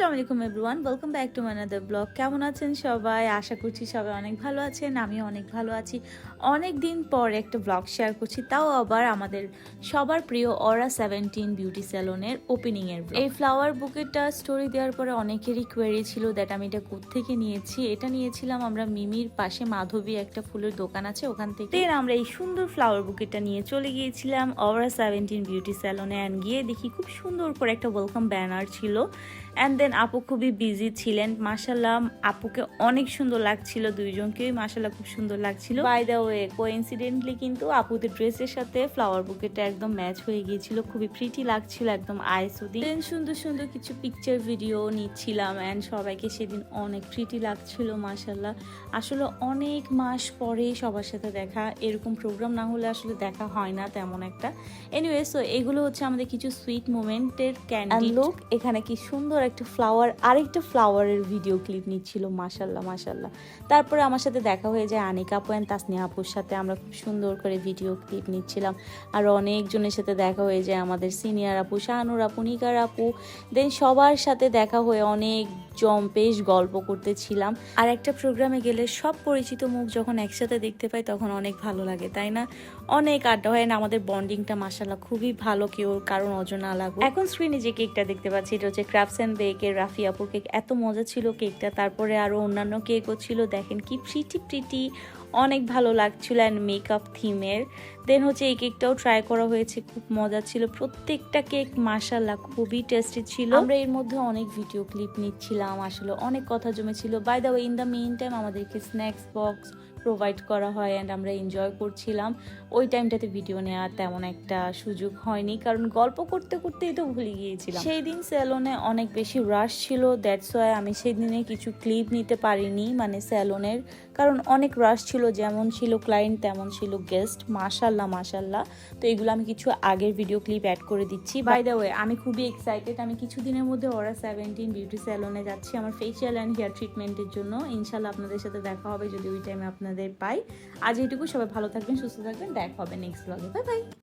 আসসালামু আলাইকুম everyone, welcome back to my another blog. কেমন আছেন সবাই? আশা করছি সবাই অনেক ভালো আছেন, আমিও অনেক ভালো আছি। অনেক দিন পর একটা ব্লগ শেয়ার করছি, তাও আবার আমাদের সবার প্রিয় অরা 17 বিউটি স্যালনের ওপেনিংয়ের। এই ফ্লাওয়ার বুকেটটা স্টোরি দেওয়ার পরে অনেকেরই কোয়েরি ছিল দ্যাট আমি এটা কোত্থেকে নিয়েছি। এটা নিয়েছিলাম আমরা মিমির পাশে মাধবী একটা ফুলের দোকান আছে, ওখান থেকে আমরা এই সুন্দর ফ্লাওয়ার বুকেটটা নিয়ে চলে গিয়েছিলাম অরা 17 বিউটি স্যালনে। অ্যান্ড গিয়ে দেখি খুব সুন্দর করে একটা ওয়েলকাম ব্যানার ছিল। অ্যান্ড দেন আপু খুবই বিজি ছিলেন, মাশাল্লাহ আপুকে অনেক সুন্দর লাগছিল, দুইজনকেই মাশাল্লাহ খুব সুন্দর লাগছিল। বাই দ্য ওয়ে কোইন্সিডেন্টলি কিন্তু আপুদের ড্রেসের সাথে ফ্লাওয়ার বুকেটটা একদম ম্যাচ হয়ে গিয়েছিল, খুবই প্রিটি লাগছিল, একদম আইসুদি। দেন সুন্দর সুন্দর কিছু পিকচার ভিডিও নিচ্ছিলাম অ্যান্ড সবাইকে সেদিন অনেক প্রিটি লাগছিল মাশাল্লাহ। আসলে অনেক মাস পরে সবার সাথে দেখা, এরকম প্রোগ্রাম না হলে আসলে দেখা হয় না তেমন একটা। এনিওয়ে, সো এগুলো হচ্ছে আমাদের কিছু সুইট মোমেন্টের ক্যান্ডি লুক। এখানে কি সুন্দর একটা ফ্লাওয়ার, আরেকটা ফ্লাওয়ারের ভিডিও ক্লিপ নিচ্ছিল মাশাল্লাহ মাশাল্লাহ। তারপরে আমার সাথে দেখা হয়ে যায় আনিকা আপু অ্যান্ড তাসনিয়া আপুর সাথে, আমরা খুব সুন্দর করে ভিডিও ক্লিপ নিচ্ছিলাম। আর অনেকজনের সাথে দেখা হয়ে যায়, আমাদের সিনিয়র আপু, শাহানুর আপু, নিগার আপু, দেন সবার সাথে দেখা হয়ে অনেক বেশ গল্প করতেছিলাম। আর একটা প্রোগ্রামে গেলে সব পরিচিত মুখ যখন একসাথে দেখতে পাই তখন অনেক ভালো লাগে, তাই না? অনেক আড্ডা হয় না, আমাদের বন্ডিংটা মাশাল্লাহ খুবই ভালো, কেউ কারণ অজানা লাগবে। এখন স্ক্রিনে যে কেকটা দেখতে পাচ্ছি এটা হচ্ছে ক্রাফটস অ্যান্ড বেকের রাফি আপুর কেক। এত মজা ছিল কেকটা। তারপরে আরো অন্যান্য কেকও ছিল, দেখেন কি প্রিটি, অনেক ভালো লাগছিল অ্যান্ড মেকআপ থিমের। দেন হচ্ছে এই কেকটাও ট্রাই করা হয়েছে, খুব মজা ছিল প্রত্যেকটা কেক মাশাল্লাহ, খুবই টেস্টি ছিল। আমরা এর মধ্যে অনেক ভিডিও ক্লিপ নিচ্ছিলাম, আসলে অনেক কথা জমেছিল। By the way in the main time আমাদেরকে স্ন্যাক্স বক্স প্রোভাইড করা হয় অ্যান্ড আমরা এনজয় করছিলাম। ওই টাইমটাতে ভিডিও নেওয়ার তেমন একটা সুযোগ হয়নি, কারণ গল্প করতে করতেই তো ভুলে গিয়েছিলাম। সেই দিন স্যালনে অনেক বেশি রাশ ছিল, দ্যাটস ওয়াই আমি সেই দিনে কিছু ক্লিপ নিতে পারিনি, মানে স্যালনের, কারণ অনেক রাশ ছিল। যেমন ছিল ক্লায়েন্ট তেমন ছিল গেস্ট, মাশাল্লাহ মাশাল্লাহ। তো এগুলো আমি কিছু আগের ভিডিও ক্লিপ অ্যাড করে দিচ্ছি। বাই দ্য ওয়ে আমি খুবই এক্সাইটেড, আমি কিছুদিনের মধ্যে অরা 17 বিউটি স্যালনে যাচ্ছি আমার ফেসিয়াল অ্যান্ড হেয়ার ট্রিটমেন্টের জন্য। ইনশাল্লাহ আপনাদের সাথে দেখা হবে যদি ওই টাইমে আপনাদের পাই। আজ এইটুকু, সবাই ভালো থাকবেন, সুস্থ থাকবেন, দেখা হবে নেক্সট ব্লগে। Bye bye.